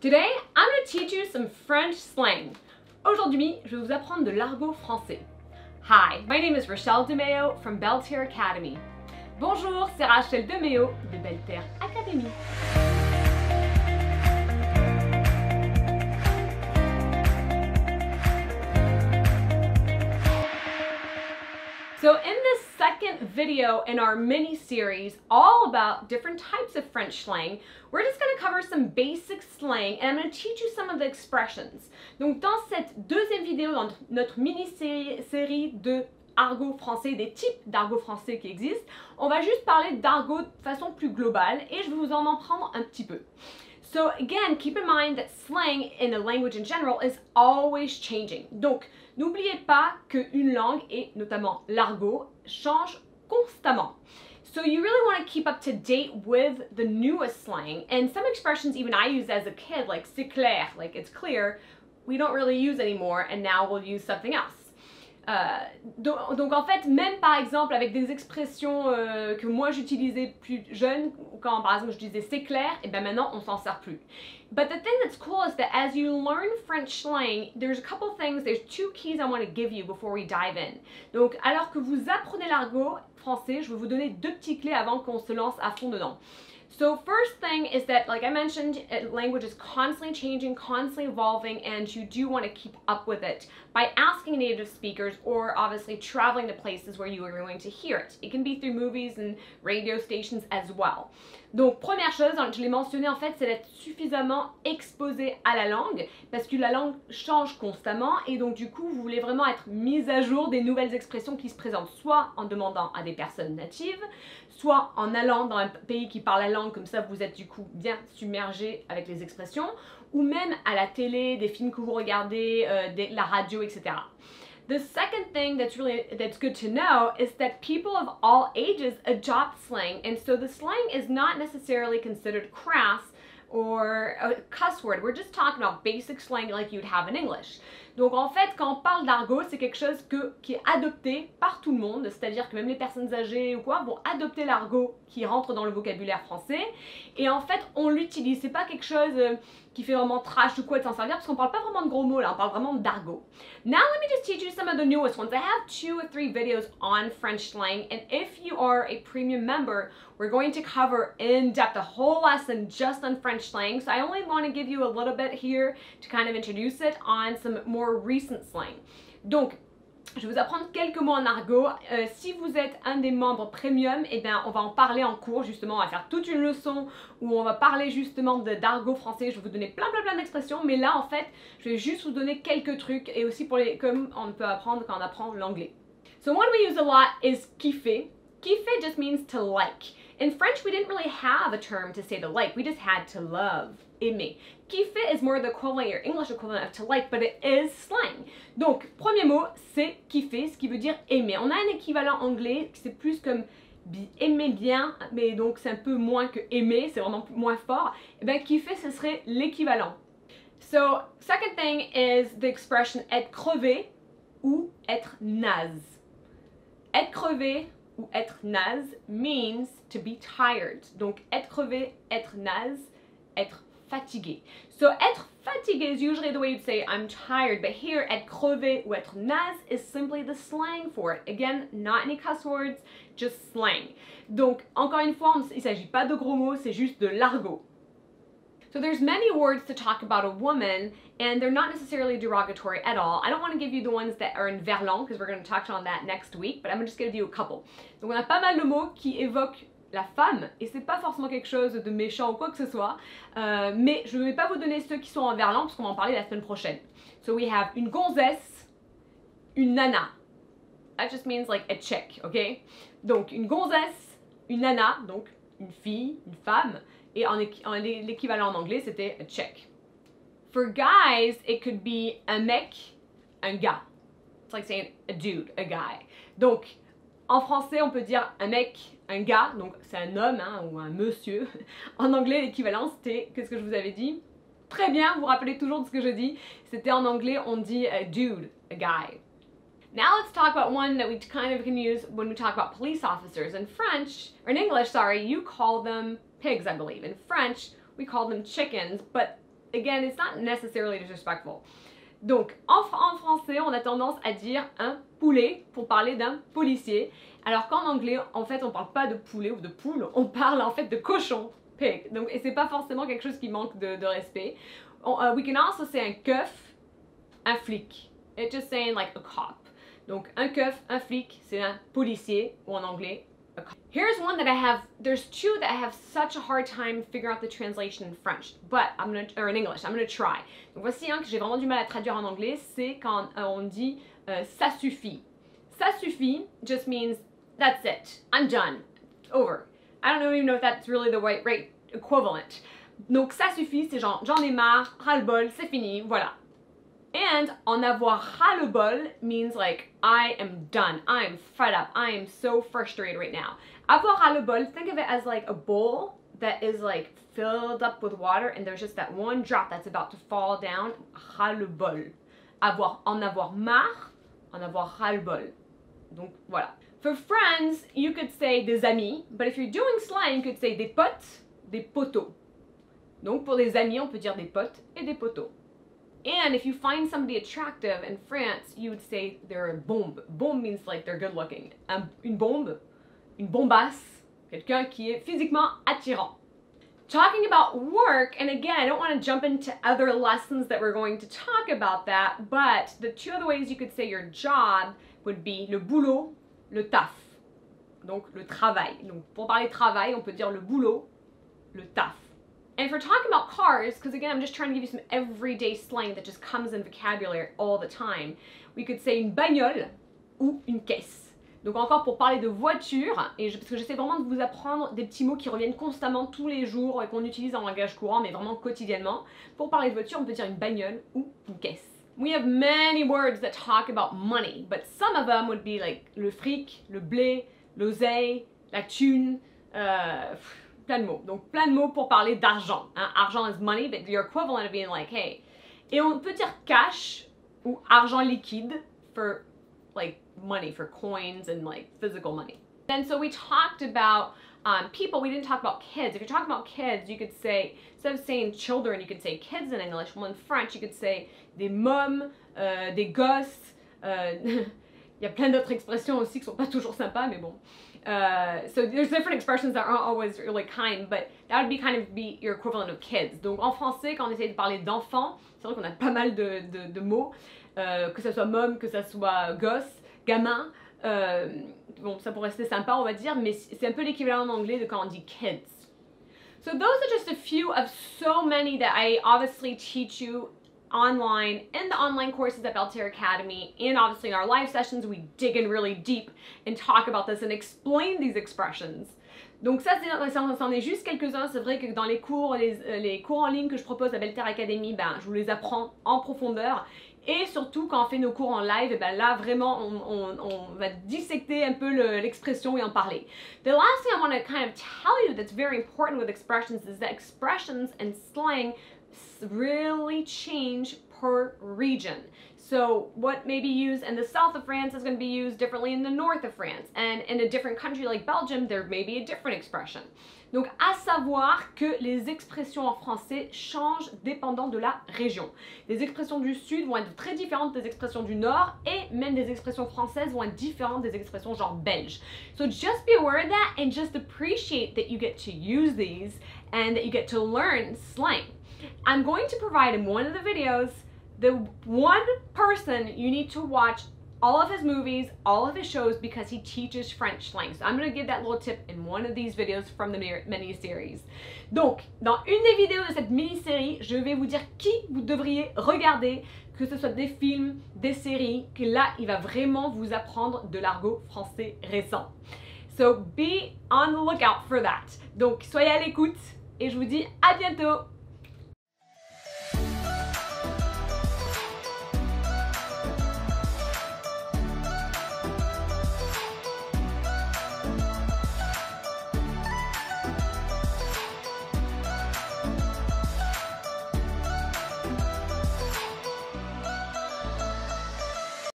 Today, I'm going to teach you some French slang. Aujourd'hui, je vais vous apprendre de l'argot français. Hi, my name is Rachele DeMeo from Belterre Academy. Bonjour, c'est Rachele DeMeo de Belterre Academy. So in this second video in our mini-series all about different types of French slang, we're just going to cover some basic slang and I'm going to teach you some of the expressions. Donc dans cette deuxième vidéo, dans notre mini-série de argot français, des types d'argot français qui existent, on va juste parler d'argot de façon plus globale et je vais vous en apprendre un petit peu. So again, keep in mind that slang in a language in general is always changing. Donc, n'oubliez pas qu'une langue, et notamment l'argot, change constamment. So you really want to keep up to date with the newest slang. And some expressions even I used as a kid, like c'est clair, like it's clear, we don't really use anymore, and now we'll use something else. Donc en fait, même par exemple avec des expressions que moi j'utilisais plus jeune, quand par exemple je disais c'est clair, et bien maintenant on s'en sert plus. But the thing that's cool is that as you learn French slang, there's a couple things, there's two keys I want to give you before we dive in. Donc alors que vous apprenez l'argot français, je vais vous donner deux petits clés avant qu'on se lance à fond dedans. So first thing is that, like I mentioned, language is constantly changing, constantly evolving, and you do want to keep up with it by asking native speakers or obviously traveling to places where you are going to hear it. It can be through movies and radio stations as well. Donc première chose, je l'ai mentionné en fait, c'est d'être suffisamment exposé à la langue parce que la langue change constamment et donc du coup vous voulez vraiment être mise à jour des nouvelles expressions qui se présentent soit en demandant à des personnes natives, soit en allant dans un pays qui parle la langue, comme ça vous êtes du coup bien submergé avec les expressions, ou même à la télé, des films que vous regardez, la radio, etc. The second thing that's good to know is that people of all ages adopt slang, and so the slang is not necessarily considered crass or a cuss word. We're just talking about basic slang like you'd have in English. Donc en fait, quand on parle d'argot, c'est quelque chose qui est adopté par tout le monde, c'est-à-dire que même les personnes âgées ou quoi vont adopter l'argot qui rentre dans le vocabulaire français. Et en fait, on l'utilise. C'est pas quelque chose qui fait vraiment trash ou quoi de s'en servir, parce qu'on parle pas vraiment de gros mots là, on parle vraiment d'argot. Now let me just teach you some of the newest ones. I have 2 or 3 videos on French slang, and if you are a premium member, we're going to cover in depth a whole lesson just on French slang. So I only want to give you a little bit here to kind of introduce it on some more recent slang. Donc, je vais vous apprendre quelques mots en argot. Si vous êtes un des membres premium, eh bien, on va en parler en cours justement. On va faire toute une leçon où on va parler justement d'argot français. Je vais vous donner plein d'expressions, mais là en fait, je vais juste vous donner quelques trucs et aussi comme on peut apprendre quand on apprend l'anglais. So one we use a lot is kiffer. Kiffer just means to like. In French, we didn't really have a term to say to like. We just had to love, aimer. Kiffer is more the equivalent, your English equivalent of to like, but it is slang. Donc, premier mot, c'est kiffer, ce qui veut dire aimer. On a un équivalent anglais qui c'est plus comme aimer bien, mais donc c'est un peu moins que aimer, c'est vraiment moins fort. Et bien, kiffer, ce serait l'équivalent. So, second thing is the expression être crevé ou être naze. Être crevé ou être naze means to be tired. Donc, être crevé, être naze, être fatigué. So, être fatigué is usually the way you'd say I'm tired, but here, être crevé ou être naze is simply the slang for it. Again, not any cuss words, just slang. Donc, encore une fois, il ne s'agit pas de gros mots, c'est juste de l'argot. So there's many words to talk about a woman, and they're not necessarily derogatory at all. I don't want to give you the ones that are in verlan, because we're going to touch on that next week, but I'm just going to give you a couple. Donc on a pas mal de mots qui évoquent la femme, et c'est pas forcément quelque chose de méchant ou quoi que ce soit, mais je ne vais pas vous donner ceux qui sont en verlan, parce qu'on va en parler la semaine prochaine. So we have une gonzesse, une nana. That just means like a chick, okay? Donc une gonzesse, une nana, donc une fille, une femme, et l'équivalent en anglais, c'était a chick. For guys, it could be un mec, un gars. It's like saying a dude, a guy. Donc, en français, on peut dire un mec, un gars, donc c'est un homme hein, ou un monsieur. En anglais, l'équivalent, c'était, qu'est-ce que je vous avais dit? Très bien, vous vous rappelez toujours de ce que je dis. C'était en anglais, on dit a dude, a guy. Now let's talk about one that we kind of can use when we talk about police officers. In French, or in English, sorry, you call them pigs, I believe. In French, we call them chickens, but again, it's not necessarily disrespectful. Donc, en français, on a tendance à dire un poulet pour parler d'un policier, alors qu'en anglais, en fait, on parle pas de poulet ou de poule, on parle en fait de cochon, pig. Donc, et c'est pas forcément quelque chose qui manque de respect. We can also say un keuf, un flic. It's just saying like a cop. Donc, un keuf, un flic, c'est un policier, ou en anglais, a cop. Here's one that I have, there's two that I have such a hard time figuring out the translation in French, but or in English, I'm gonna try. Donc voici un que j'ai vraiment du mal à traduire en anglais, c'est quand on dit ça suffit. Ça suffit just means that's it, I'm done, over. I don't even know if that's really the right equivalent. Donc ça suffit, c'est genre j'en ai marre, ras-le-bol, c'est fini, voilà. And en avoir ras-le-bol means like I am done, I am fed up, I am so frustrated right now. Avoir ras-le-bol, think of it as like a bowl that is like filled up with water and there's just that one drop that's about to fall down. Ras-le-bol. En avoir marre, en avoir ras-le-bol. Donc voilà. For friends, you could say des amis, but if you're doing slang, you could say des potes, des poteaux. Donc pour les amis, on peut dire des potes et des poteaux. And if you find somebody attractive in France, you would say they're a bombe. Bombe means like they're good looking. Une bombe, une bombasse, quelqu'un qui est physiquement attirant. Talking about work, and again, I don't want to jump into other lessons that we're going to talk about that, but the two other ways you could say your job would be le boulot, le taf. Donc le travail. Donc pour parler travail, on peut dire le boulot, le taf. And if we're talking about cars, because again, I'm just trying to give you some everyday slang that just comes in vocabulary all the time, we could say une bagnole ou une caisse. Donc encore pour parler de voiture, parce que j'essaie vraiment de vous apprendre des petits mots qui reviennent constamment tous les jours et qu'on utilise en langage courant, mais vraiment quotidiennement. Pour parler de voiture, on peut dire une bagnole ou une caisse. We have many words that talk about money, but some of them would be like le fric, le blé, l'oseille, la thune, plein de mots. Donc plein de mots pour parler d'argent. Hein? Argent is money, but your equivalent of being like, hey. Et on peut dire cash ou argent liquide for like money, for coins and like physical money. And so we talked about people, we didn't talk about kids. If you're talking about kids, you could say, instead of saying children, you could say kids in English. Well, in French, you could say des mômes, des gosses. Il y a plein d'autres expressions aussi qui sont pas toujours sympas, mais bon. So there's different expressions that aren't always really kind, but that would be kind of be your equivalent of kids. Donc en français, quand on essaie de parler d'enfants, c'est vrai qu'on a pas mal de mots, que ça soit môme, que ça soit gosse, gamin. Bon, ça pourrait rester sympa, on va dire, mais c'est un peu l'équivalent en anglais de quand on dit kids. So those are just a few of so many that I obviously teach you online in the online courses at Belter Academy, and obviously in our live sessions we dig in really deep and talk about this and explain these expressions. Donc ça, c'en est juste quelques-uns. C'est vrai que dans les cours, les cours en ligne que je propose à Belter Academy, ben, je vous les apprends en profondeur. Et surtout, quand on fait nos cours en live, ben là, vraiment, on va dissecter un peu l'expression et en parler. The last thing I want to kind of tell you that's very important with expressions is that expressions and slang really change per region. So what may be used in the south of France is going to be used differently in the north of France. And in a different country like Belgium, there may be a different expression. Donc à savoir que les expressions en français changent dépendant de la région. Les expressions du sud vont être très différentes des expressions du nord, et même des expressions françaises vont être différentes des expressions genre belges. So just be aware of that and just appreciate that you get to use these and that you get to learn slang. I'm going to provide in one of the videos the one person you need to watch all of his movies, all of his shows, because he teaches French slang. So I'm going to give that little tip in one of these videos from the mini-series. Donc, dans une des vidéos de cette mini-série, je vais vous dire qui vous devriez regarder, que ce soit des films, des séries, que là, il va vraiment vous apprendre de l'argot français récent. So be on the lookout for that. Donc, soyez à l'écoute et je vous dis à bientôt.